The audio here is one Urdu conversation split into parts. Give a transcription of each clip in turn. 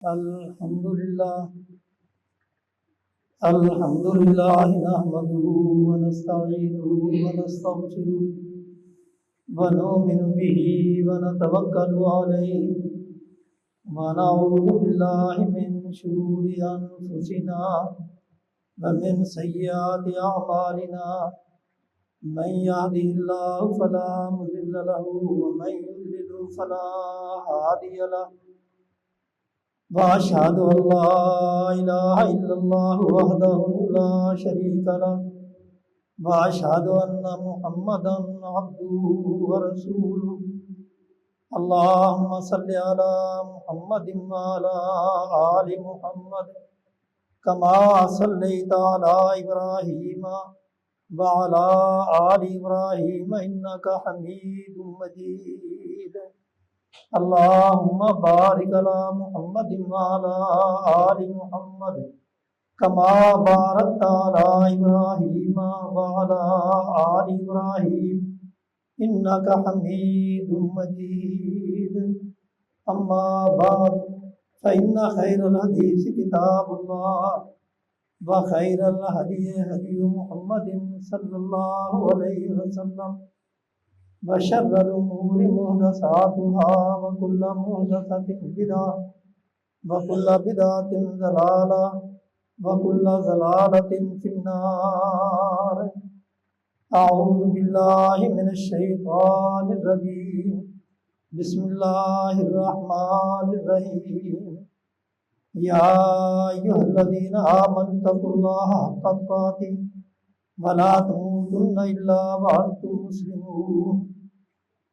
الحمد لله نحمده ونستعينه ونستغفره ونؤمن به ونتوكل عليه ونعوذ بالله من شرور أنفسنا ومن سيئات أعمالنا من يهده الله فلا مضل له ومن يضلل فلا هادي له وأشهد أن لا إله إلا الله وحده لا شريك له وأشهد أن محمدا عبده ورسوله اللهم صل على محمد وعلى آل محمد كما صليت على إبراهيم وعلى آل إبراهيم إنك حميد مجيد اللهم بارك على محمد وعلى آل محمد كما باركت على إبراهيم وعلى آل إبراهيم إنك حميد مجيد أما بعد فإن خير الحديث كتاب الله وخير الهدي هدي محمد صلى الله عليه وسلم وشر الأمور محدثاتها وكل محدثة بدعة وكل بدعة ضلالة وكل ضلالة في النار أعوذ بالله من الشيطان الرجيم بسم الله الرحمن الرحيم يا أيها الذين آمنوا اتقوا الله حق تقاته ولا تموتن إلا وأنتم مسلمون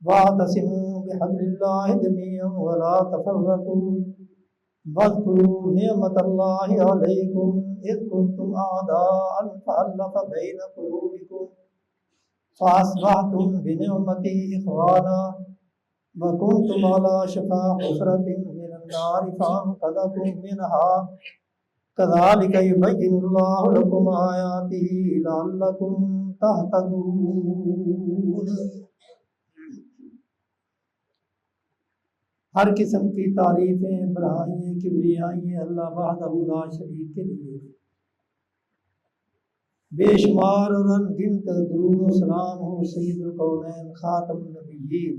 واعتصموا بحبل الله جميعا ولا تفرقوا واذكروا نعمة الله عليكم إذ كنتم أعداء فألف بين قلوبكم فأصبحتم بنعمته إخوانا وكنتم على شفا حفرة من النار فأنقذكم منها كذلك يبين الله لكم آياته لعلكم تهتدون۔ ہر قسم کی تعریفیں بڑھائیں کبریائیں اللہ وحدہ لا شریک کے لیے، بے شمار اور انگنت درود و سلام ہو سید القونین خاتم النبیین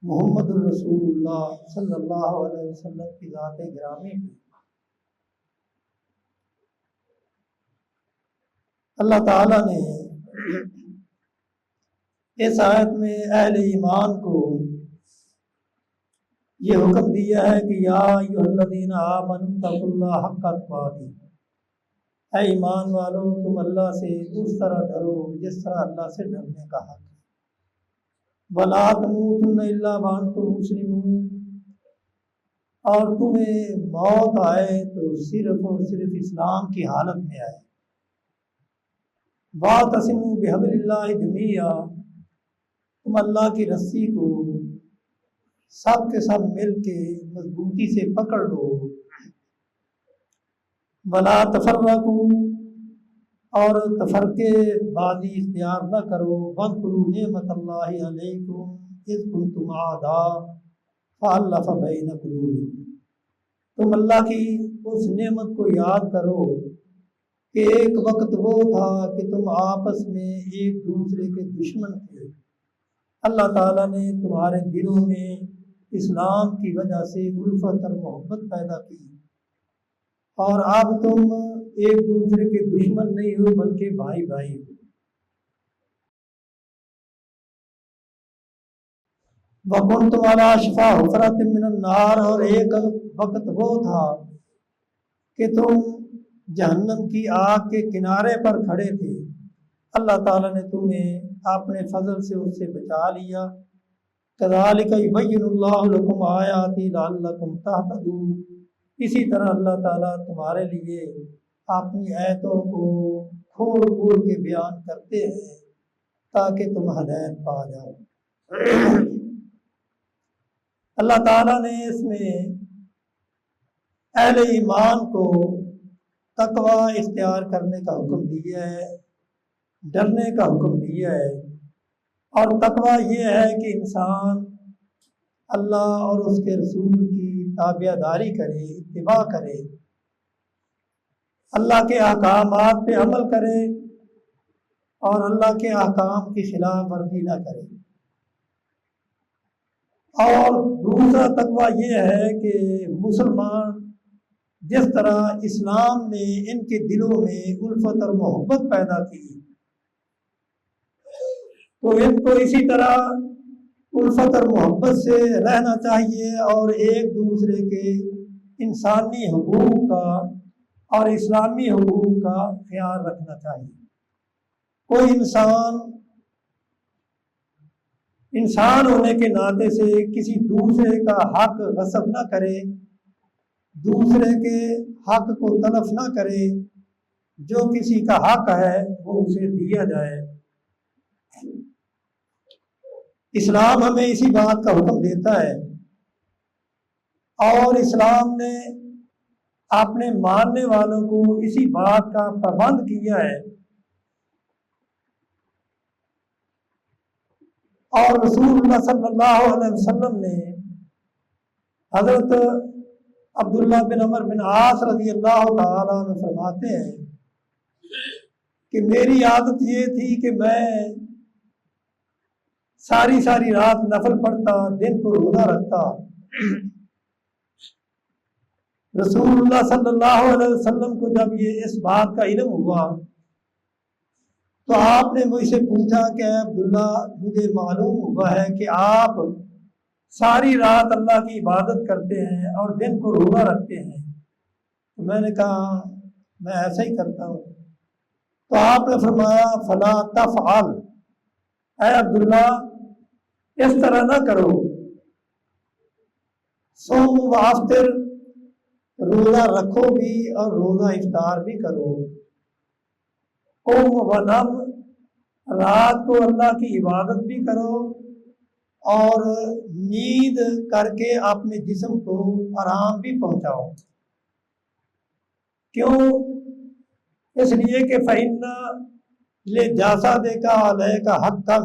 محمد الرسول اللہ صلی اللہ علیہ وسلم کی ذات گرامی پہ۔ اللہ تعالیٰ نے اس آیت میں اہل ایمان کو یہ حکم دیا ہے کہ یا ایھا الذین آمنوا اتقوا اللہ حق تقاته، اے ایمان والو تم اللہ سے اس طرح ڈرو جس طرح اللہ سے ڈرنے کا حق ہے، ولا تموتن الا وانتم مسلمون، اور تمہیں موت آئے تو صرف اور صرف اسلام کی حالت میں آئے، واعتصموا بحبل اللہ جمیعا، تم اللہ کی رسی کو سب کے سب مل کے مضبوطی سے پکڑ لو، ولا تفرقوا، اور تفرقے بازی اختیار نہ کرو، واذکروا نعمت اللہ علیکم اذ کنتم اعداء فألف بین قلوبکم، تم اللہ کی اس نعمت کو یاد کرو کہ ایک وقت وہ تھا کہ تم آپس میں ایک دوسرے کے دشمن تھے، اللہ تعالیٰ نے تمہارے دلوں میں اسلام کی وجہ سے الفت اور محبت پیدا کی، اور اب تم ایک دوسرے کے دشمن نہیں ہو بلکہ بھائی بھائی ہو۔ وَكُنْتُمْ عَلَىٰ شَفَا حُفْرَةٍ مِّنَ النَّارِ، اور ایک وقت وہ تھا کہ تم جہنم کی آگ کے کنارے پر کھڑے تھے، اللہ تعالیٰ نے تمہیں اپنے فضل سے اس سے بچا لیا۔ كَذَلِكَ يُبَيِّنُ اللَّهُ لَكُمْ آيَاتِهِ لَعَلَّكُمْ تَهْتَدُونَ، اسی طرح اللہ تعالیٰ تمہارے لیے اپنی آیتوں کو کھول کھول کے بیان کرتے ہیں تاکہ تم ہدایت پا جاؤ۔ اللہ تعالیٰ نے اس میں اہل ایمان کو تقوی اختیار کرنے کا حکم دیا ہے، ڈرنے کا حکم دیا ہے، اور تقوی یہ ہے کہ انسان اللہ اور اس کے رسول کی تابعداری کرے، اتباع کرے، اللہ کے احکامات پہ عمل کرے اور اللہ کے احکام کی خلاف ورزی نہ کرے۔ اور دوسرا تقویٰ یہ ہے کہ مسلمان جس طرح اسلام نے ان کے دلوں میں الفت اور محبت پیدا کی، تو ان کو اسی طرح الفت اور محبت سے رہنا چاہیے اور ایک دوسرے کے انسانی حقوق کا اور اسلامی حقوق کا خیال رکھنا چاہیے۔ کوئی انسان ہونے کے ناطے سے کسی دوسرے کا حق غصب نہ کرے، دوسرے کے حق کو تلف نہ کرے، جو کسی کا حق ہے وہ اسے دیا جائے۔ اسلام ہمیں اسی بات کا حکم دیتا ہے، اور اسلام نے اپنے ماننے والوں کو اسی بات کا پابند کیا ہے۔ اور رسول اللہ صلی اللہ علیہ وسلم نے حضرت عبداللہ بن عمر بن عاص رضی اللہ تعالیٰ عنہ فرماتے ہیں کہ میری عادت یہ تھی کہ میں ساری رات نفل پڑھتا، دن کو روزہ رکھتا۔ رسول اللہ صلی اللہ علیہ وسلم کو جب اس بات کا علم ہوا تو آپ نے مجھ سے پوچھا کہ عبداللہ، مجھے معلوم ہوا ہے کہ آپ ساری رات اللہ کی عبادت کرتے ہیں اور دن کو روزہ رکھتے ہیں۔ تو میں نے کہا میں ایسا ہی کرتا ہوں۔ تو آپ نے فرمایا فلا تفعل، اے عبداللہ اس طرح نہ کرو، صوم و افطر، روزہ رکھو بھی اور روزہ افطار بھی کرو، قوم و نم، رات کو اللہ کی عبادت بھی کرو اور نیند کر کے اپنے جسم کو آرام بھی پہنچاؤ۔ کیوں؟ اس لیے کہ فَإِنَّ لِجَسَدِكَ عَلَيْكَ حَقًّا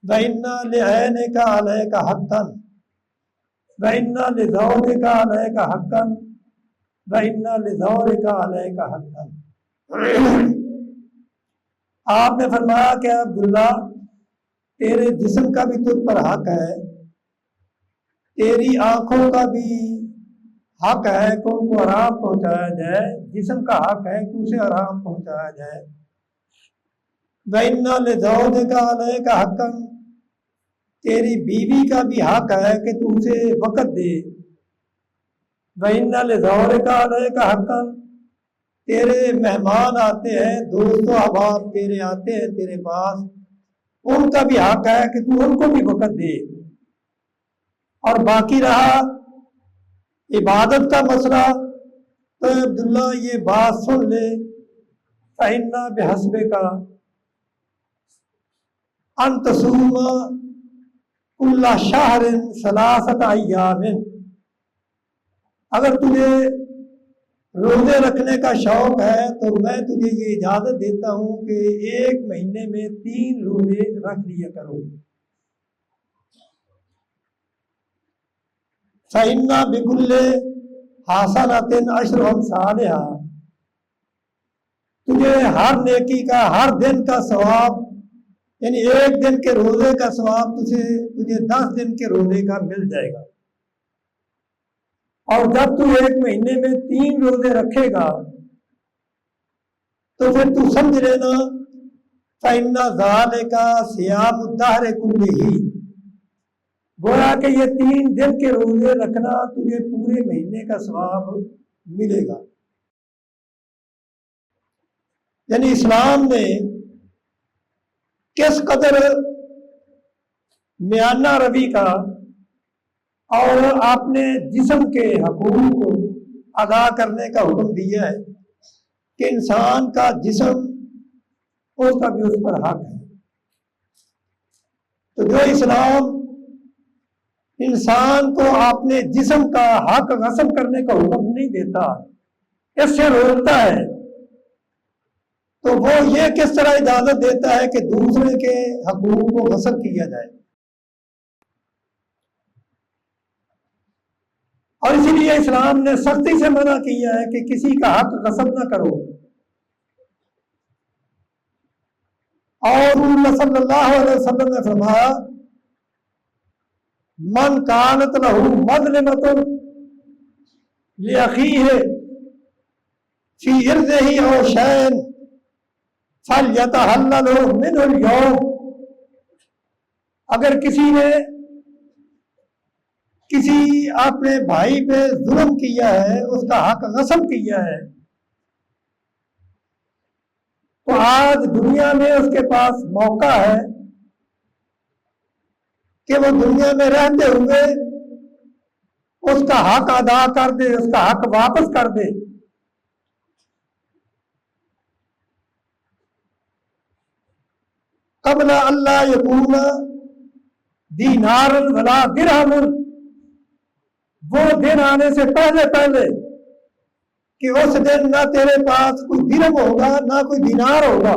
وَإِنَّ لِعَيْنِكَ عَلَيْكَ حَقًّا وَإِنَّ لِزَوْجِكَ عَلَيْكَ حَقًّا وَإِنَّ لِزَوْجِكَ عَلَيْكَ حَقًّا۔ آپ نے فرمایا کہ عبداللہ تیرے جسم کا بھی تجھ پر حق ہے، تیری آنکھوں کا بھی حق ہے کہ ان کو آرام پہنچایا جائے، جسم کا حق ہے کہ اسے آرام پہنچایا جائے۔ وَإِنَّ لِزَوْجِكَ عَلَيْكَ حَقًّا، تیری بیوی کا بھی حق ہے کہ تو اسے وقت دے۔ وَإِنَّ لِزَوْجِكَ عَلَيْكَ حَقًّا، تیرے مہمان آتے ہیں، دوست و احباب تیرے آتے ہیں تیرے پاس، ان کا بھی حق ہے کہ تو ان کو بھی وقت دے۔ اور باقی رہا عبادت کا مسئلہ، تو عبداللہ یہ بات سن لے، فَإِنَّ بِحَسْبِكَ أَن تَصُومَ كُلَّ شَهْرٍ 3 أَيَّامٍ، اگر تجھے روزے رکھنے کا شوق ہے تو میں تجھے یہ اجازت دیتا ہوں کہ 1 مہینے میں 3 روزے رکھ لیا کرو۔ فَإِنَّ بِكُلِّ حَسَنَةٍ 10 أَمْثَالِهَا، تجھے ہر نیکی کا، ہر دن کا ثواب، یعنی 1 دن کے روزے کا ثواب تجھے 10 دن کے روزے کا مل جائے گا۔ اور جب تو 1 مہینے میں 3 روزے رکھے گا تو پھر تو سمجھ لینا فَإِنَّ ذَلِكَ صِيَامُ الدَّهْرِ كُلِّهِ، گویا کہ یہ 3 دن کے روزے رکھنا تجھے پورے مہینے کا ثواب ملے گا۔ یعنی اسلام نے کس قدر میانہ روی کا اور اپنے جسم کے حقوق کو ادا کرنے کا حکم دیا ہے کہ انسان کا جسم، اس کا بھی اس پر حق ہے۔ تو جو اسلام انسان کو اپنے جسم کا حق غصب کرنے کا حکم نہیں دیتا، اس سے روکتا ہے، تو وہ یہ کس طرح اجازت دیتا ہے کہ دوسرے کے حقوق کو غصب کیا جائے۔ اور اسی لیے اسلام نے سختی سے منع کیا ہے کہ کسی کا حق غصب نہ کرو. اور رسول صلی اللہ علیہ وسلم نے فرمایا من کانت لہ مظلمۃ لأخیہ فی عرضہ او شیء فلیتحلل منہ اليوم. اگر کسی نے کسی اپنے بھائی پہ ظلم کیا ہے، اس کا حق غصب کیا ہے، تو آج دنیا میں اس کے پاس موقع ہے کہ وہ دنیا میں رہتے ہوئے اس کا حق ادا کر دے، اس کا حق واپس کر دے. قبل اللہ یکون دینار ولا درہم، وہ دن آنے سے پہلے کہ اس دن نہ تیرے پاس کوئی درہم ہوگا نہ کوئی دینار ہوگا.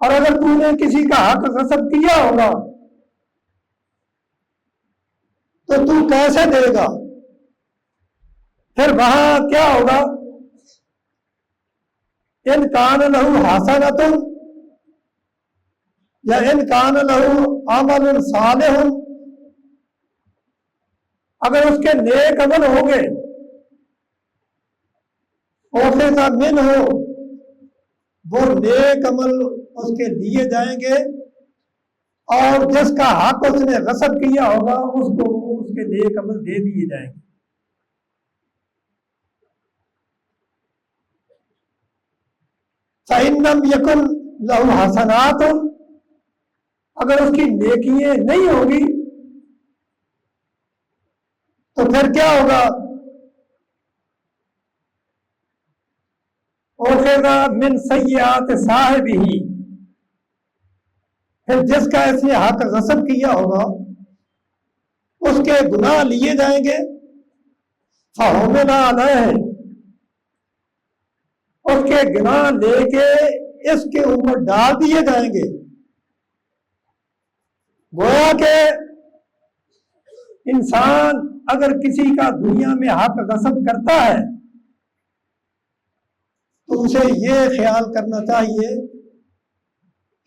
اور اگر تو نے کسی کا حق غصب کیا ہوگا تو تو کیسے دے گا؟ پھر وہاں کیا ہوگا؟ ان کان لہو حسنۃ یا ان کان لہو عمل صالح، اگر اس کے نیک عمل ہوں گے اخذ منہ، وہ نیک عمل اس کے لیے جائیں گے، اور جس کا حق اس نے غصب کیا ہوگا اس کو اس کے نیک عمل دے دیے جائیں گے. فَإِن لَّمْ يَكُن لَّهُ حَسَنَاتٌ، اگر اس کی نیکیاں نہیں ہوگی تو پھر کیا ہوگا؟ اُخِذَ مِن سَیِّئَاتِ صَاحِبِہ، پھر جس کا اس نے حق غصب کیا ہوگا اس کے گناہ لیے جائیں گے. فَحُمِلَ عَلَیہ، اس کے گناہ لے کے اس کے اوپر ڈال دیے جائیں گے. گویا کہ انسان اگر کسی کا دنیا میں حق غصب کرتا ہے تو اسے یہ خیال کرنا چاہیے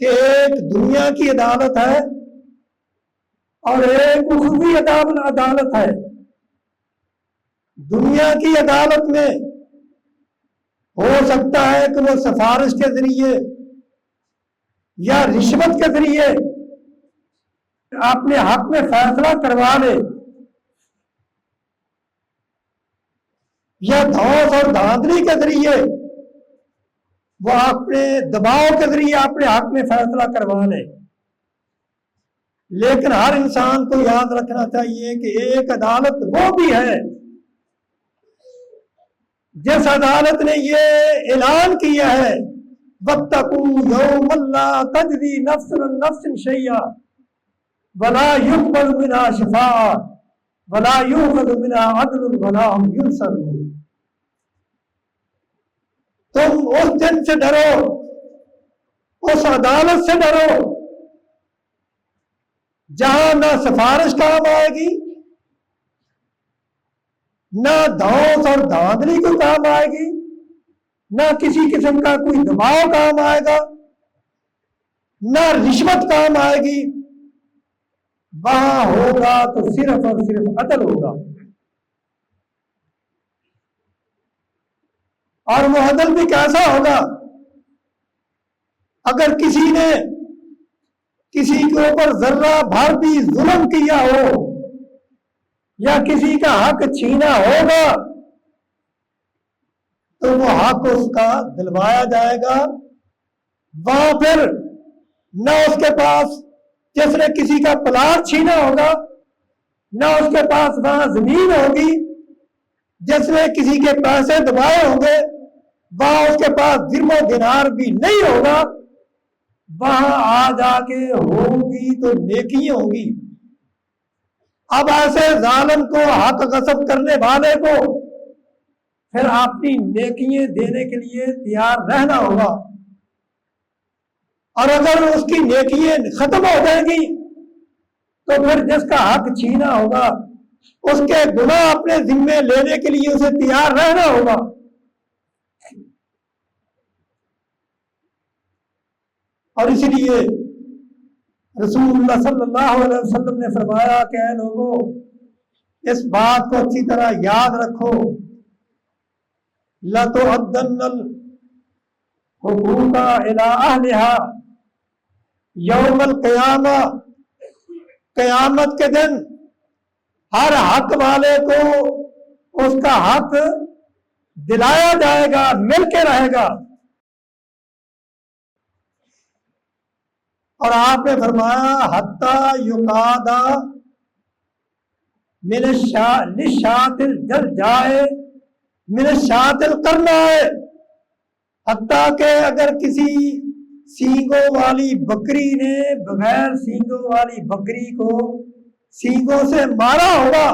کہ ایک دنیا کی عدالت ہے اور ایک اخروی عدالت ہے. دنیا کی عدالت میں ہو سکتا ہے کہ وہ سفارش کے ذریعے یا رشوت کے ذریعے اپنے حق میں فیصلہ کروا لے، یا دھوس اور دھاندلی کے ذریعے وہ اپنے دباؤ کے ذریعے اپنے حق میں فیصلہ کروا لے. لیکن ہر انسان کو یاد رکھنا چاہیے کہ ایک عدالت وہ بھی ہے جس عدالت نے یہ اعلان کیا ہے وَاتَّقُوا يَوْمًا لَا تَجْزِي نَفْسٌ عَن نَفْسٍ شَيْئًا وَلَا يُقْبَلُ مِنْهَا شَفَاعَةٌ وَلَا يُؤْخَذُ مِنْهَا عَدْلٌ وَلَا هُمْ يُنصَرُونَ. تم اس دن سے ڈرو، اس عدالت سے ڈرو جہاں نہ سفارش کام آئے گی، نہ دھوس اور دھاندلی کو کام آئے گی، نہ کسی قسم کا کوئی دباؤ کام آئے گا، نہ رشوت کام آئے گی. وہاں ہوگا تو صرف اور صرف عدل ہوگا. اور وہ عدل بھی کیسا ہوگا؟ اگر کسی نے کسی کے اوپر ذرہ بھر بھی ظلم کیا ہو یا کسی کا حق چھینا ہوگا تو وہ حق اس کا دلوایا جائے گا. وہاں پھر نہ اس کے پاس جس نے کسی کا پلاٹ چھینا ہوگا، نہ اس کے پاس وہاں زمین ہوگی، جس نے کسی کے پیسے دبائے ہوں گے وہاں اس کے پاس درہم و دینار بھی نہیں ہوگا. وہاں آ جا کے ہوگی تو نیکی ہوگی. اب ایسے ظالم کو، حق غصب کرنے والے کو پھر اپنی نیکیاں دینے کے لیے تیار رہنا ہوگا. اور اگر اس کی نیکیاں ختم ہو جائیں گی تو پھر جس کا حق چھینا ہوگا اس کے گناہ اپنے ذمے لینے کے لیے اسے تیار رہنا ہوگا. اور اسی لیے رسول اللہ صلی اللہ علیہ وسلم نے فرمایا کہ اے لوگوں اس بات کو اچھی طرح یاد رکھو، لَتُؤَدَّنَّ الْحُقُوقَ إِلَىٰ أَهْلِهَا یوم القیامہ، قیامت کے دن ہر حق والے کو اس کا حق دلایا جائے گا، مل کے رہے گا. اور آپ نے فرمایا حتیٰ یقادا من الشاۃ الجلجائے من الشاۃ القرنائے، حتیٰ کہ اگر کسی سینگوں والی بکری نے بغیر سینگوں والی بکری کو سینگوں سے مارا ہوگا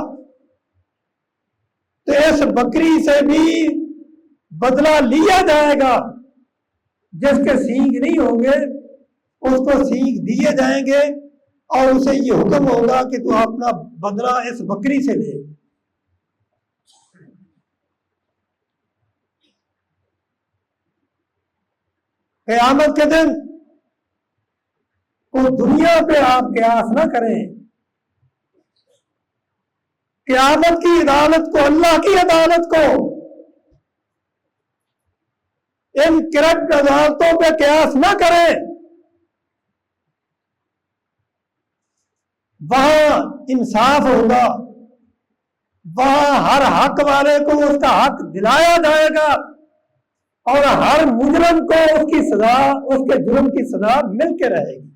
تو اس بکری سے بھی بدلہ لیا جائے گا. جس کے سینگ نہیں ہوں گے اس کو سینگ دیے جائیں گے اور اسے یہ حکم ہوگا کہ تو اپنا بدلہ اس بکری سے لے. قیامت کے دن کو دنیا پہ آپ قیاس نہ کریں. قیامت کی عدالت کو، اللہ کی عدالت کو ان کرپٹ عدالتوں پہ قیاس نہ کریں. وہاں انصاف ہوگا، وہاں ہر حق والے کو اس کا حق دلایا جائے گا اور ہر مجرم کو اس کی سزا، اس کے جرم کی سزا مل کے رہے گی.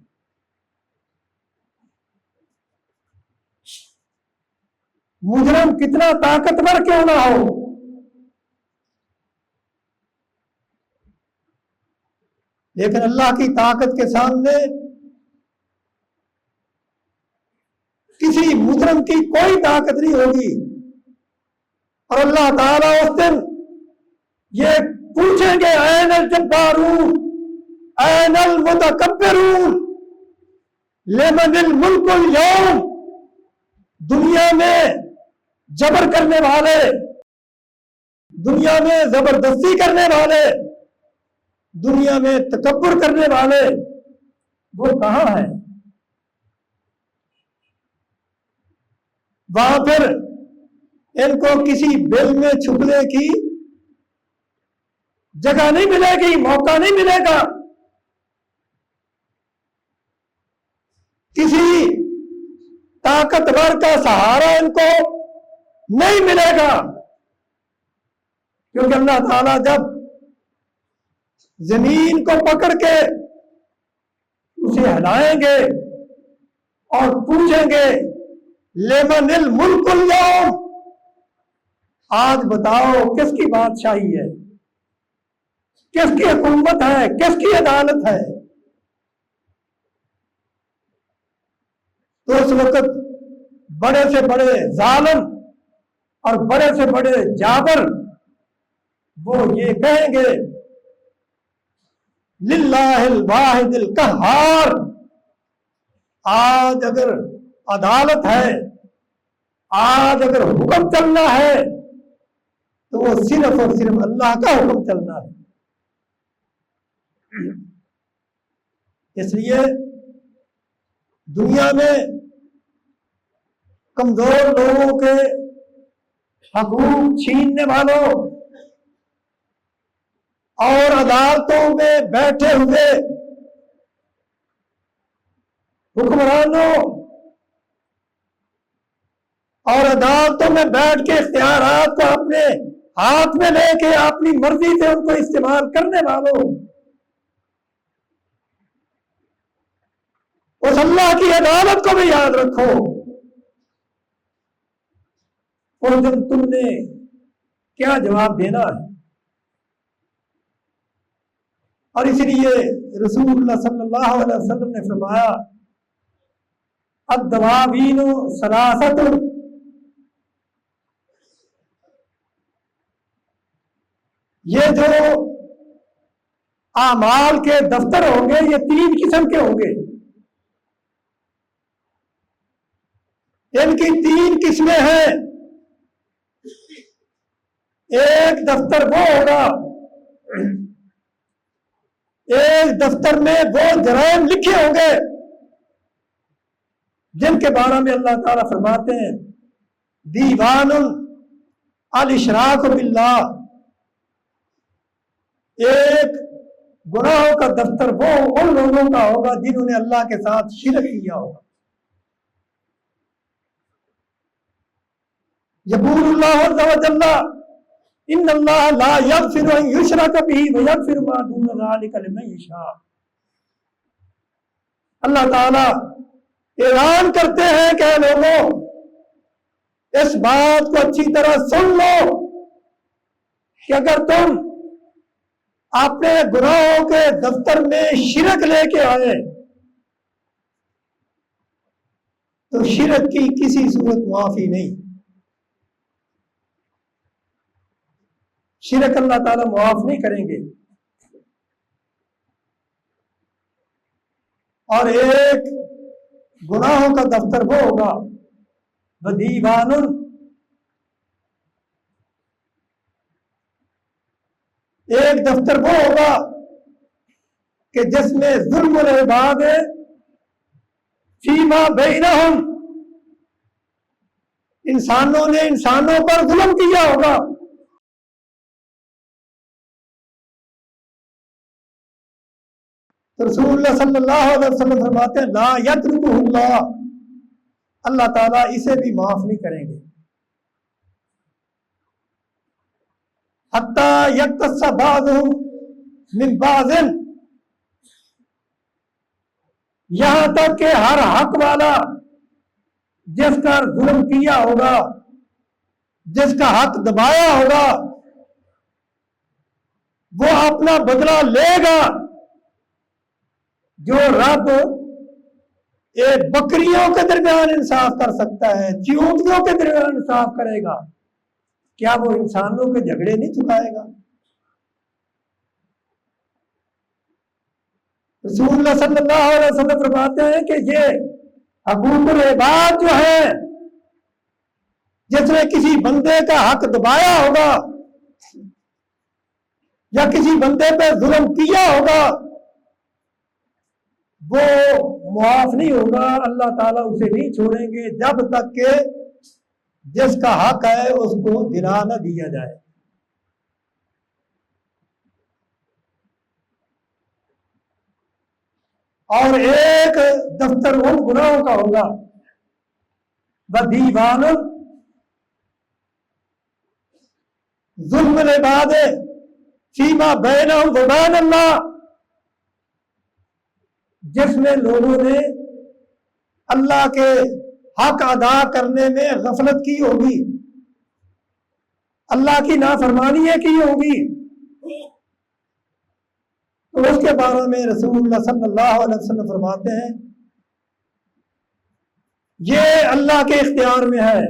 مجرم کتنا طاقتور کیوں نہ ہو، لیکن اللہ کی طاقت کے سامنے کسی مجرم کی کوئی طاقت نہیں ہوگی. اور اللہ تعالیٰ اس دن یہ پوچھیں گے این الجبارون این المتکبرون لمن الملک اليوم، دنیا میں جبر کرنے والے، دنیا میں زبردستی کرنے والے، دنیا میں تکبر کرنے والے وہ کہاں ہیں؟ وہاں پھر ان کو کسی بل میں چھپنے کی جگہ نہیں ملے گی، موقع نہیں ملے گا. کسی طاقتور کا سہارا ان کو نہیں ملے گا، کیونکہ اللہ تعالیٰ جب زمین کو پکڑ کے اسے ہلائیں گے اور پوچھیں گے لمن الملک اليوم، آج بتاؤ کس کی بادشاہی ہے، کس کی حکومت ہے، کس کی عدالت ہے. تو اس وقت بڑے سے بڑے ظالم اور بڑے سے بڑے جابر وہ یہ کہیں گے للہ الواحد القہار، آج اگر عدالت ہے، آج اگر حکم چلنا ہے تو وہ صرف اور صرف اللہ کا حکم چلنا ہے. اس لیے دنیا میں کمزور لوگوں کے حقوق چھیننے والوں اور عدالتوں میں بیٹھے ہوئے حکمرانوں اور عدالتوں میں بیٹھ کے اختیارات کو اپنے ہاتھ میں لے کے اپنی مرضی سے ان کو استعمال کرنے والوں، اس اللہ کی عدالت کو بھی یاد رکھو. اور جب تم نے کیا جواب دینا ہے. اور اس لیے رسول اللہ صلی اللہ علیہ وسلم نے فرمایا الدواوین ثلاثۃ، یہ جو اعمال کے دفتر ہوں گے یہ 3 قسم کے ہوں گے. ان کی 3 قسمیں ہیں۔ ایک دفتر وہ ہوگا، ایک دفتر میں وہ جرائم لکھے ہوں گے جن کے بارے میں اللہ تعالیٰ فرماتے ہیں دیوان الاشراک باللہ، ایک گناہوں کا دفتر وہ ان لوگوں کا ہوگا جنہوں نے اللہ کے ساتھ شرک کیا ہوگا۔ یقول اللہ عز وجل ان اللہ لا یغفر ان یشرک بہ ویغفر ما دون ذلک لمن یشاء۔ اللہ تعالیٰ اعلان کرتے ہیں کہ اے لوگوں اس بات کو اچھی طرح سن لو کہ اگر تم اپنے گناہوں کے دفتر میں شرک لے کے آئے تو شرک کی کسی صورت معافی نہیں، شرک اللہ تعالیٰ معاف نہیں کریں گے۔ اور ایک گناہوں کا دفتر وہ ہوگا ودیوان، ایک دفتر وہ ہوگا کہ جس میں ظلم العباد فیما بینہم، انسانوں نے انسانوں پر ظلم کیا ہوگا۔ تو رسول اللہ صلی اللہ علیہ وسلم فرماتے ہیں لا یترکہ اللہ، اللہ تعالیٰ اسے بھی معاف نہیں کریں گے حتی یقتص بعضہم من بعض، یہاں تک کہ ہر حق والا جس کا ظلم کیا ہوگا، جس کا حق دبایا ہوگا، وہ اپنا بدلہ لے گا۔ جو رب ایک بکریوں کے درمیان انصاف کر سکتا ہے، چیونٹیوں کے درمیان انصاف کرے گا، کیا وہ انسانوں کے جھگڑے نہیں چکائے گا؟ رسول اللہ صلی اللہ علیہ وسلم فرماتے ہیں کہ یہ حقوق العباد جو ہے، جس نے کسی بندے کا حق دبایا ہوگا یا کسی بندے پہ ظلم کیا ہوگا، وہ معاف نہیں ہوگا، اللہ تعالیٰ اسے نہیں چھوڑیں گے جب تک کہ جس کا حق ہے اس کو دلا نہ دیا جائے۔ اور ایک دفتر ان گناہوں کا ہوگا بدیوان ظلم العباد فیما بینہم و بین اللہ، جس میں لوگوں نے اللہ کے حق ادا کرنے میں غفلت کی ہوگی، اللہ کی نافرمانیاں کی ہوگی، تو اس کے بارے میں رسول اللہ صلی اللہ علیہ وسلم فرماتے ہیں یہ اللہ کے اختیار میں ہے،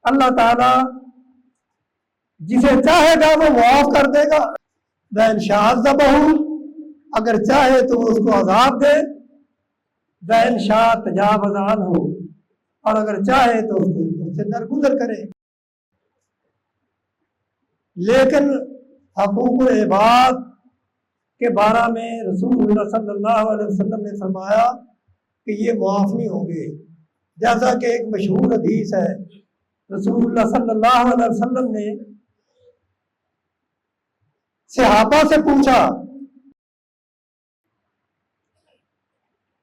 اللہ تعالی جسے چاہے گا وہ معاف کر دے گا، وَإِنْ شَاءَ عَذَّبَهُ، اگر چاہے تو اس کو عذاب دے، وَإِنْ شَاءَ تَجَاوَزَ عَنْهُ، اور اگر چاہے تو اس سے درگزر کرے۔ لیکن حقوق العباد کے بارے میں رسول اللہ صلی اللہ علیہ وسلم نے فرمایا کہ یہ معاف نہیں ہوں گے، جیسا کہ ایک مشہور حدیث ہے، رسول اللہ صلی اللہ علیہ وسلم نے صحابہ سے پوچھا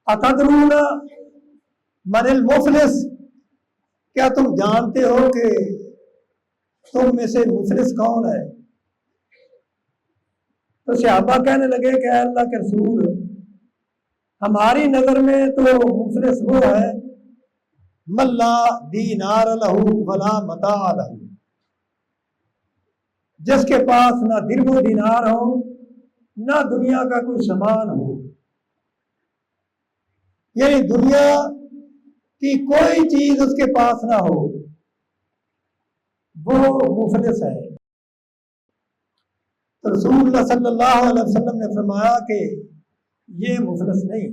اتدرون من المفلس، کیا تم جانتے ہو کہ تم میں سے مفلس کون ہے؟ تو صحابہ کہنے لگے کہ اے اللہ کے رسول، ہماری نظر میں تو مفلس وہ ہے من لا دینار لہ ولا متاع لہ، جس کے پاس نہ درہم و دینار ہو نہ دنیا کا کوئی سامان ہو، یعنی دنیا کی کوئی چیز اس کے پاس نہ ہو، وہ مفلس ہے۔ تو رسول اللہ صلی اللہ علیہ وسلم نے فرمایا کہ یہ مفلس نہیں،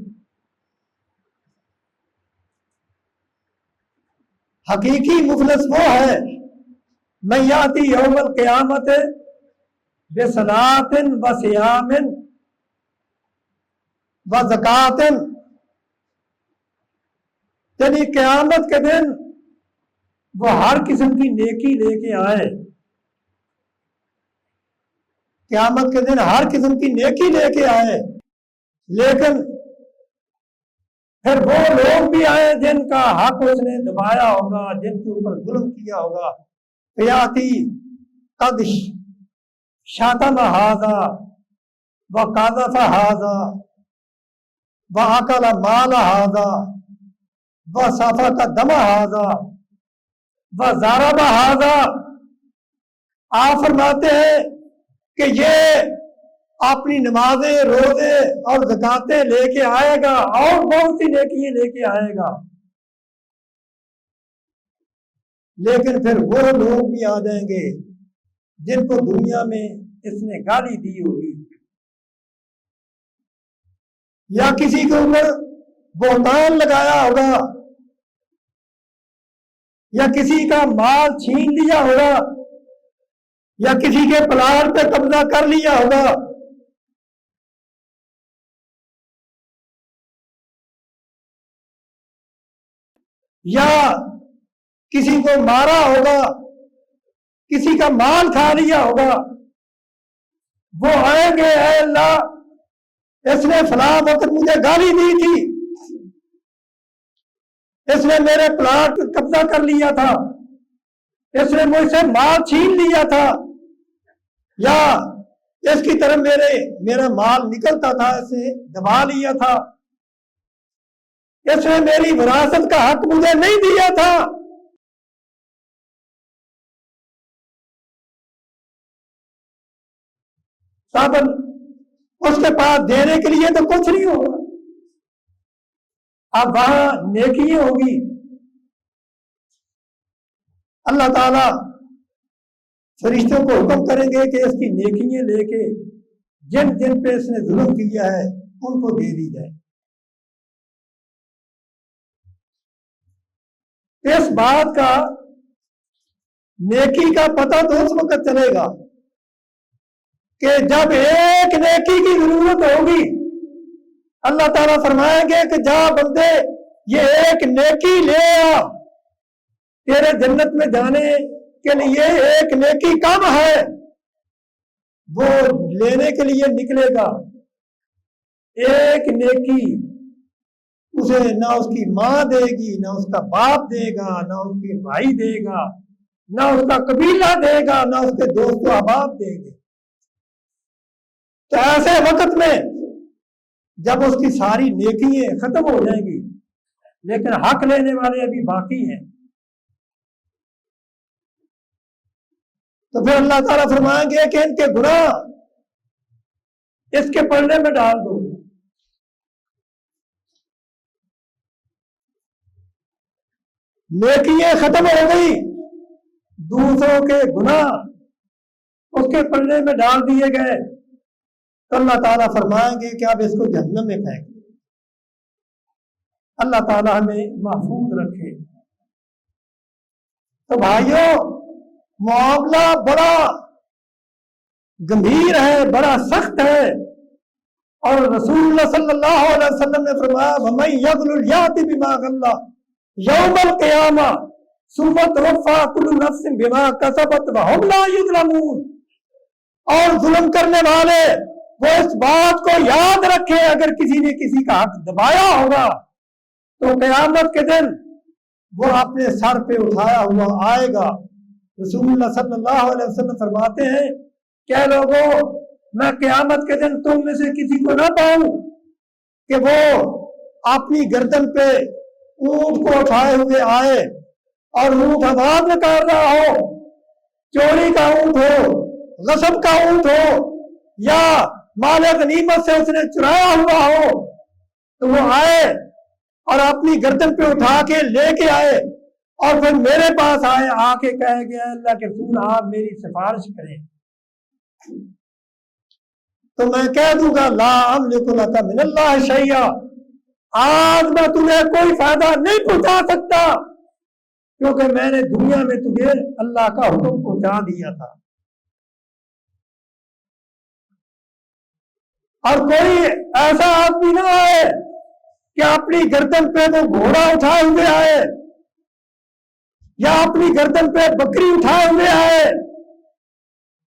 حقیقی مفلس وہ ہے من یاتی یوم القیامت بصلاۃ و صیام و زکات، یعنی قیامت کے دن وہ ہر قسم کی نیکی لے کے آئے، قیامت کے دن ہر قسم کی نیکی لے کے آئے، لیکن پھر وہ لوگ بھی آئے جن کا حق اس نے دبایا ہوگا، جن کے اوپر ظلم کیا ہوگا، فیاتی قد شاتم ھذا وقذف ھذا واکل مال ھذا وسفک دم ھذا وضرب ھذا۔ آپ فرماتے ہیں کہ یہ اپنی نمازیں، روزے اور زکاتیں لے کے آئے گا اور بہت سی نیکیاں لے کے آئے گا، لیکن پھر وہ لوگ بھی آ جائیں گے جن کو دنیا میں اس نے گالی دی ہوگی، یا کسی کے اوپر بہتان لگایا ہوگا، یا کسی کا مال چھین لیا ہوگا، یا کسی کے پلاٹ پہ قبضہ کر لیا ہوگا، یا کسی کو مارا ہوگا، کسی کا مال کھا لیا ہوگا، وہ آئیں گے، اے اللہ اس نے فلاں وقت مجھے گالی دی تھی، اس نے میرے پلاٹ پہ قبضہ کر لیا تھا، اس نے مجھ سے مال چھین لیا تھا، یا اس کی طرف میرا مال نکلتا تھا، اسے دبا لیا تھا، اس نے میری وراثت کا حق مجھے نہیں دیا تھا۔ صاحب اس کے پاس دینے کے لیے تو کچھ نہیں ہوگا، اب وہاں نیکیاں ہوگی۔ اللہ تعالی فرشتوں کو حکم کریں گے کہ اس کی نیکیاں لے کے جن جن پہ اس نے ظلم کیا ہے ان کو دے دی جائے۔ اس بات کا نیکی کا پتہ تو اس وقت چلے گا کہ جب ایک نیکی کی ضرورت ہوگی۔ اللہ تعالیٰ فرمائیں گے کہ جا بندے یہ ایک نیکی لے آ، تیرے جنت میں جانے کے لیے ایک نیکی کم ہے، وہ لینے کے لیے نکلے گا۔ ایک نیکی اسے نہ اس کی ماں دے گی، نہ اس کا باپ دے گا، نہ اس کے بھائی دے گا، نہ اس کا قبیلہ دے گا، نہ اس کے دوست و احباب دیں گے۔ تو ایسے وقت میں جب اس کی ساری نیکیاں ختم ہو جائیں گی لیکن حق لینے والے ابھی باقی ہیں، تو پھر اللہ تعالیٰ فرمائیں گے کہ ان کے گناہ اس کے پلڑے میں ڈال دو۔ نیکیاں ختم ہو گئی، دوسروں کے گناہ اس کے پلڑے میں ڈال دیے گئے، تو اللہ تعالیٰ فرمائیں گے کہ اب اس کو جہنم میں پھینک دو۔ اللہ تعالیٰ ہمیں محفوظ رکھے۔ تو بھائیوں، معاملہ بڑا گمبھیر ہے، بڑا سخت ہے، اور رسول اللہ صلی اللہ علیہ وسلم نے فرمایا وَمَن يَغْلُلْ يَأْتِ بِمَا غَلَّ يَوْمَ الْقِيَامَةِ ثُمَّ تُوَفَّىٰ كُلُّ نَفْسٍ بِمَا كَسَبَتْ وَهُمْ لَا يُظْلَمُونَ۔ اور ظلم کرنے والے وہ اس بات کو یاد رکھے، اگر کسی نے کسی کا حق دبایا ہوگا تو قیامت کے دن وہ اپنے سر پہ اٹھایا ہوا آئے گا۔ رسول اللہ صلی اللہ علیہ وسلم فرماتے ہیں کہ لوگوں، میں قیامت کے دن تم میں سے کسی کو نہ پاؤں کہ وہ اپنی گردن پہ اونٹ کو اٹھائے ہوئے آئے اور اونٹ آواز نکال رہا ہو، چوری کا اونٹ ہو، غصب کا اونٹ ہو، یا مال غنیمت سے اس نے چرایا ہوا ہو، تو وہ آئے اور اپنی گردن پہ اٹھا کے لے کے آئے اور پھر میرے پاس آئے، آ کے کہے گیا اللہ کے رسول آپ میری سفارش کریں، تو میں کہہ دوں گا لا املک لک من اللہ شیئا، آج میں تمہیں کوئی فائدہ نہیں پہنچا سکتا کیونکہ میں نے دنیا میں تجھے اللہ کا حکم پہنچا دیا تھا. اور کوئی ایسا آدمی نہ آئے کہ اپنی گردن پہ وہ گھوڑا اٹھائے ہوئے آئے یا اپنی گردن پہ بکری اٹھائے ہوئے آئے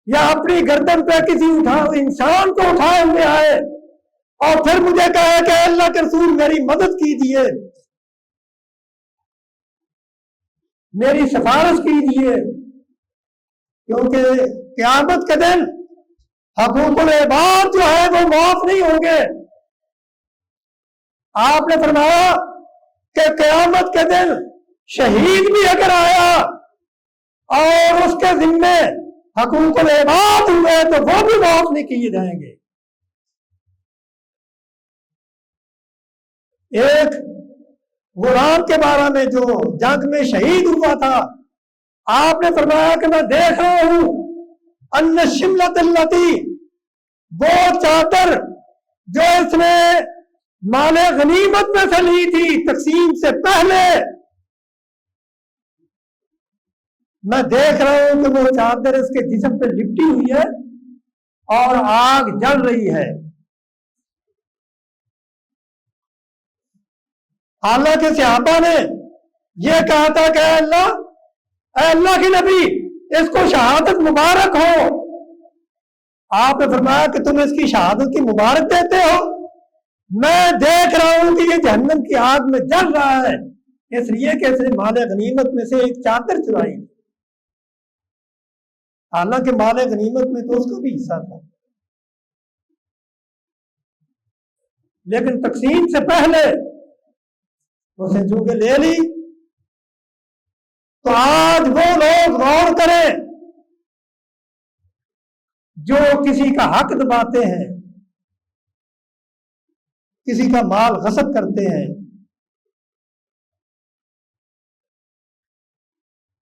یا اپنی گردن پہ کسی انسان کو اٹھائے ہوئے آئے اور پھر مجھے کہا کہ اللہ کے رسول میری مدد کیجیے، میری سفارش کیجیے، کیونکہ قیامت کے دن حقوق العباد جو ہے وہ معاف نہیں ہوں گے. آپ نے فرمایا کہ قیامت کے دن شہید بھی اگر آیا اور اس کے ذمے حقوق العباد ہوئے تو وہ بھی معاف نہیں کیے جائیں گے. ایک غلام کے بارے میں جو جنگ میں شہید ہوا تھا، آپ نے فرمایا کہ میں دیکھ رہا ہوں ان شملت التی، وہ چادر جو اس نے مال غنیمت میں سے لی تھی تقسیم سے پہلے، میں دیکھ رہا ہوں کہ وہ چادر اس کے جسم پہ لپٹی ہوئی ہے اور آگ جل رہی ہے. حالانکہ صحابہ نے یہ کہا تھا کہ اے اللہ کے نبی اس کو شہادت مبارک ہو. آپ نے فرمایا کہ تم اس کی شہادت کی مبارک دیتے ہو، میں دیکھ رہا ہوں کہ یہ جہنم کی آگ میں جل رہا ہے اس لیے کہ اس نے مال غنیمت میں سے ایک چادر چرائی. حالانکہ مال غنیمت میں تو اس کا بھی حصہ تھا، لیکن تقسیم سے پہلے اسے چونکہ لے لی. تو آج وہ لوگ غور کریں جو کسی کا حق دباتے ہیں، کسی کا مال غصب کرتے ہیں.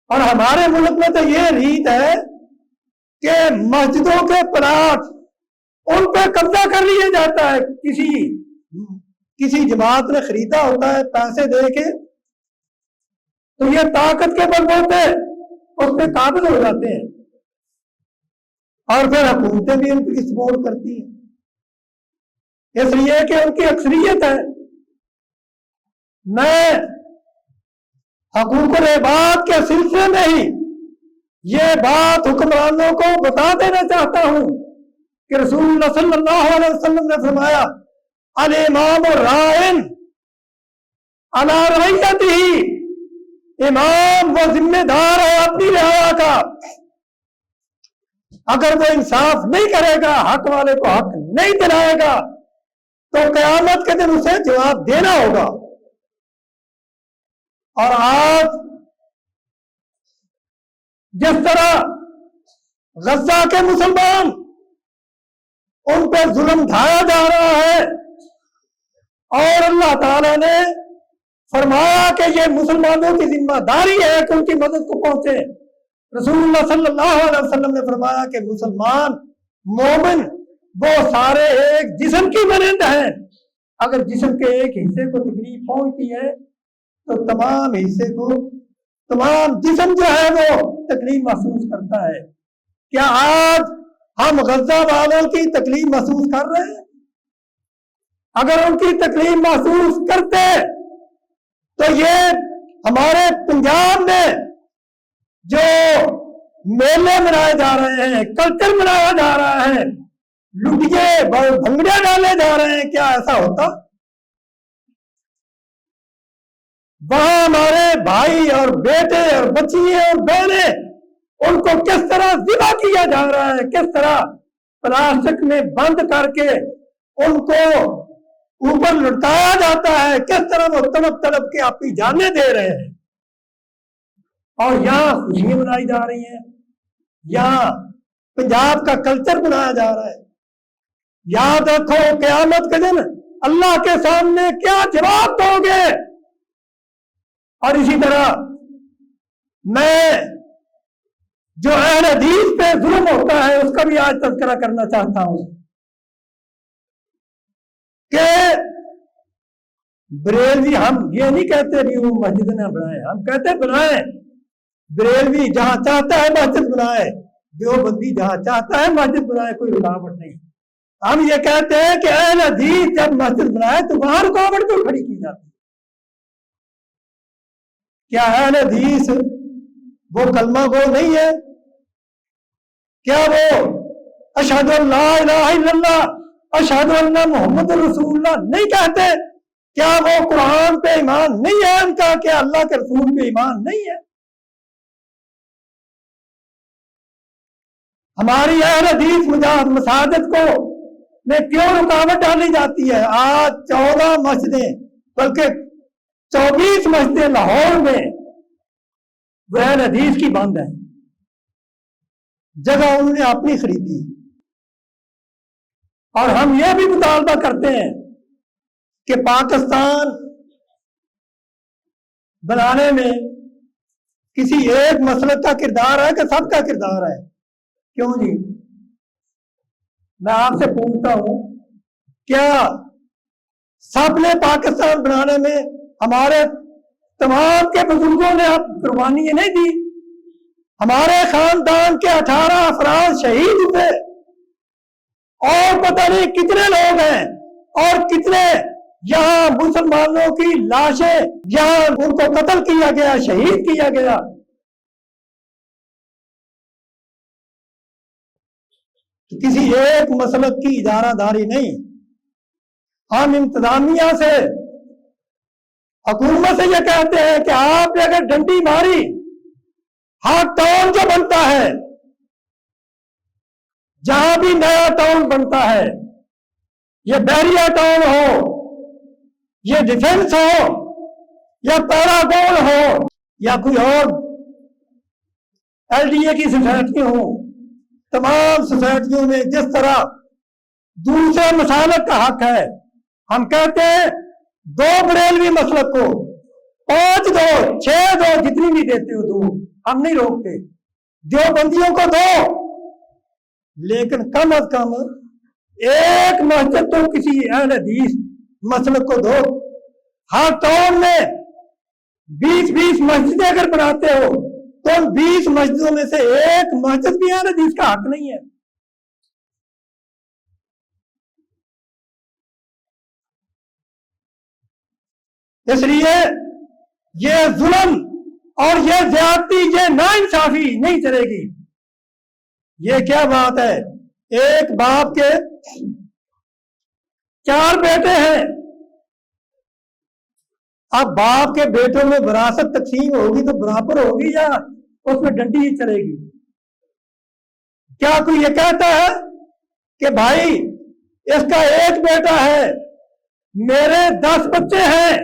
اور ہمارے ملک میں تو یہ ریت ہے کہ مسجدوں کے پلاٹ ان پہ قبضہ کر لیا جاتا ہے. کسی جماعت نے خریدا ہوتا ہے پیسے دے کے، تو یہ طاقت کے بل بوتے اس پہ قابض ہو جاتے ہیں اور پھر حکومتیں بھی ان کی سپورٹ کرتی ہیں اس لیے کہ ان کی اکثریت ہے. میں حقوق العباد کے سلسلے میں ہی یہ بات حکمرانوں کو بتا دینا چاہتا ہوں کہ رسول اللہ صلی اللہ علیہ وسلم نے فرمایا الامام الرائن علی رعیتہ، امام وہ ذمہ دار ہے اپنی رعایا کا. اگر وہ انصاف نہیں کرے گا، حق والے کو حق نہیں دلائے گا، تو قیامت کے دن اسے جواب دینا ہوگا. اور آج جس طرح غزہ کے مسلمان ان پہ ظلم ڈھایا جا رہا ہے اور اللہ تعالی نے فرمایا کہ یہ مسلمانوں کی ذمہ داری ہے کہ ان کی مدد کو پہنچے. رسول اللہ صلی اللہ علیہ وسلم نے فرمایا کہ مسلمان مومن وہ سارے ایک جسم کی مانند ہیں. اگر جسم کے ایک حصے کو تکلیف پہنچتی ہے تو تمام حصے کو، تمام جسم جو ہے وہ تکلیف محسوس کرتا ہے. کیا آج ہم غزہ والوں کی تکلیف محسوس کر رہے ہیں؟ اگر ان کی تکلیف محسوس کرتے تو یہ ہمارے پنجاب میں جو میلے منائے جا رہے ہیں، کلچر منایا جا رہا ہے، لٹیے بھنگڑے ڈالے جا رہے ہیں، کیا ایسا ہوتا؟ وہاں ہمارے بھائی اور بیٹے اور بچیاں اور بہنیں ان کو کس طرح ذبح کیا جا رہا ہے، کس طرح پلاسٹک میں بند کر کے ان کو اوپر لٹایا جاتا ہے، کس طرح وہ تڑپ تڑپ کے اپنی جانیں دے رہے ہیں. اور یہاں خوشیاں منائی جا رہی ہیں، یہاں پنجاب کا کلچر بنایا جا رہا ہے. یاد رکھو قیامت کے دن اللہ کے سامنے کیا جواب دو گے. اور اسی طرح میں جو اہل حدیث پہ ظلم ہوتا ہے اس کا بھی آج تذکرہ کرنا چاہتا ہوں کہ بریلوی ہم یہ نہیں کہتے بھی وہ مسجد نہ بنائے، ہم کہتے بنائے۔ بریلوی جہاں چاہتا ہے مسجد بنائے، دیوبندی جہاں چاہتا ہے مسجد بنائے، کوئی رکاوٹ نہیں۔ ہم یہ کہتے ہیں کہ اہل حدیث جب مسجد بنائے تو وہاں رکاوٹ کیوں کھڑی کی جاتی ہے؟ کیا اہل حدیث وہ کلمہ گو نہیں ہے؟ کیا وہ اشہد ان لا الہ الا اللہ اشہد ان محمد رسول اللہ نہیں کہتے؟ کیا وہ قرآن پہ ایمان نہیں ہے ان کا؟ کیا اللہ کے رسول پہ ایمان نہیں ہے؟ ہماری اہل حدیث مساجد کو میں کیوں رکاوٹ ڈالی جاتی ہے؟ آج 14 مسجدیں بلکہ 24 مسجدیں لاہور میں وہ اہل حدیث کی بند ہیں، جگہ انہوں نے اپنی خریدی۔ اور ہم یہ بھی مطالبہ کرتے ہیں کہ پاکستان بنانے میں کسی ایک مسلک کا کردار ہے کہ سب کا کردار ہے؟ کیوں جی؟ میں آپ سے پوچھتا ہوں، کیا سب نے پاکستان بنانے میں ہمارے تمام کے بزرگوں نے اب قربانیاں نہیں دی؟ ہمارے خاندان کے 18 افراد شہید ہوئے، اور پتہ نہیں کتنے لوگ ہیں، اور کتنے یہاں مسلمانوں کی لاشیں یہاں ان کو قتل کیا گیا، شہید کیا گیا۔ کسی ایک مسلک کی ادارہ داری نہیں۔ ہم انتظامیہ سے، حکومت سے یہ کہتے ہیں کہ آپ نے اگر ڈنڈی ماری، ہر ٹاؤن جو بنتا ہے، جہاں بھی نیا ٹاؤن بنتا ہے، یہ بحریہ ٹاؤن ہو، یہ ڈیفنس ہو، یا پیراگون ہو، یا کوئی اور LDA کی سوسائٹی ہو، تمام سوسائٹیوں میں جس طرح دوسرے مسالک کا حق ہے، ہم کہتے ہیں 2 بریلوی مسلک کو 5 دو، 6 دو، جتنی بھی دیتے ہو دو، ہم نہیں روکتے۔ دیوبندیوں کو دو، لیکن کم از کم ایک مسجد تو کسی اہل حدیث مسلک کو دو۔ ہر ٹاؤن میں 20 مسجدیں اگر بناتے ہو تو ان 20 مسجدوں میں سے ایک مسجد بھی اہل حدیث کا حق نہیں ہے۔ اس لیے یہ ظلم اور یہ زیادتی، یہ ناانصافی نہیں چلے گی۔ یہ کیا بات ہے؟ ایک باپ کے 4 بیٹے ہیں، اب باپ کے بیٹوں میں وراثت تقسیم ہوگی تو برابر ہوگی یا اس میں ڈنڈی ہی چلے گی؟ کیا کوئی یہ کہتا ہے کہ بھائی اس کا ایک بیٹا ہے، میرے 10 بچے ہیں،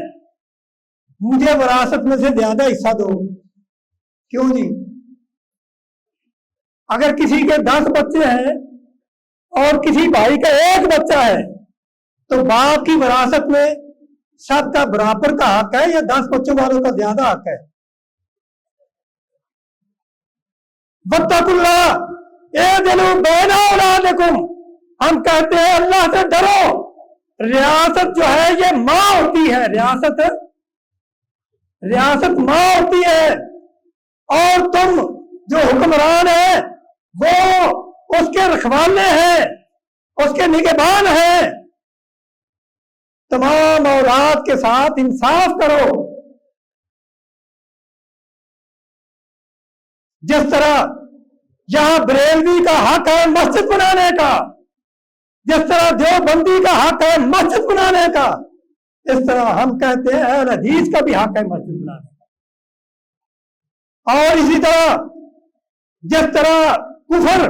مجھے وراثت میں سے زیادہ حصہ دو؟ کیوں جی؟ اگر کسی کے 10 بچے ہیں اور کسی بھائی کا ایک بچہ ہے تو باپ کی وراثت میں سب کا برابر کا حق ہے یا 10 بچوں والوں کا زیادہ حق ہے؟ واتقوا اللہ اعدلوا بین اولادکم، ہم کہتے ہیں اللہ سے ڈرو۔ ریاست جو ہے یہ ماں ہوتی ہے، ریاست ماں ہوتی ہے، اور تم جو حکمران ہیں وہ اس کے رکھوالے ہیں، اس کے نگہبان ہیں۔ تمام اولاد کے ساتھ انصاف کرو۔ جس طرح یہاں بریلوی کا حق ہے مسجد بنانے کا، جس طرح دیوبندی کا حق ہے مسجد بنانے کا، اس طرح ہم کہتے ہیں اہل حدیث کا بھی حق ہے مسجد بنانے کا۔ اور اسی طرح جس طرح کفر،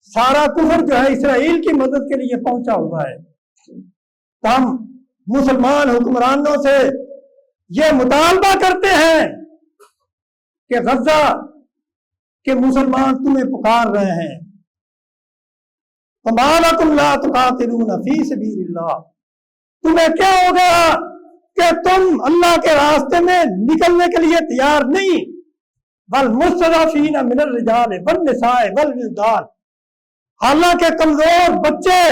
سارا کفر جو ہے اسرائیل کی مدد کے لیے پہنچا ہوا ہے، تو ہم مسلمان حکمرانوں سے یہ مطالبہ کرتے ہیں کہ غزہ کے مسلمان تمہیں پکار رہے ہیں، فَمَا لَكُمْ لَا تُقَاتِلُونَ فِي سَبِيلِ اللَّهِ، تمہیں کیا ہو گیا کہ تم اللہ کے راستے میں نکلنے کے لیے تیار نہیں؟ وَالْمُسْتَضْعَفِينَ مِنَ الرِّجَالِ وَالنِّسَاءِ وَالْوِلْدَانِ، حالانکہ کمزور بچے،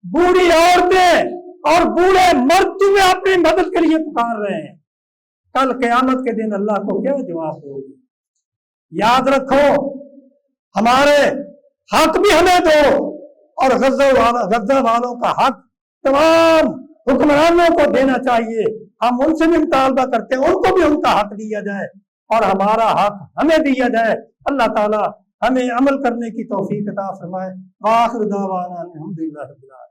بوڑھی عورتیں اور بوڑھے مرد تمہیں اپنی مدد کے لیے پکار رہے ہیں، کل قیامت کے دن اللہ کو کیا جواب دو گے؟ یاد رکھو ہمارے حق بھی ہمیں دو، اور غزہ والوں کا حق تمام حکمرانوں کو دینا چاہیے، ہم ان سے بھی مطالبہ کرتے ہیں ان کو بھی ان کا حق دیا جائے اور ہمارا حق ہمیں دیا جائے۔ اللہ تعالی ہمیں عمل کرنے کی توفیق عطا فرمائے۔ آخر دعوانا الحمدللہ رب العالمین۔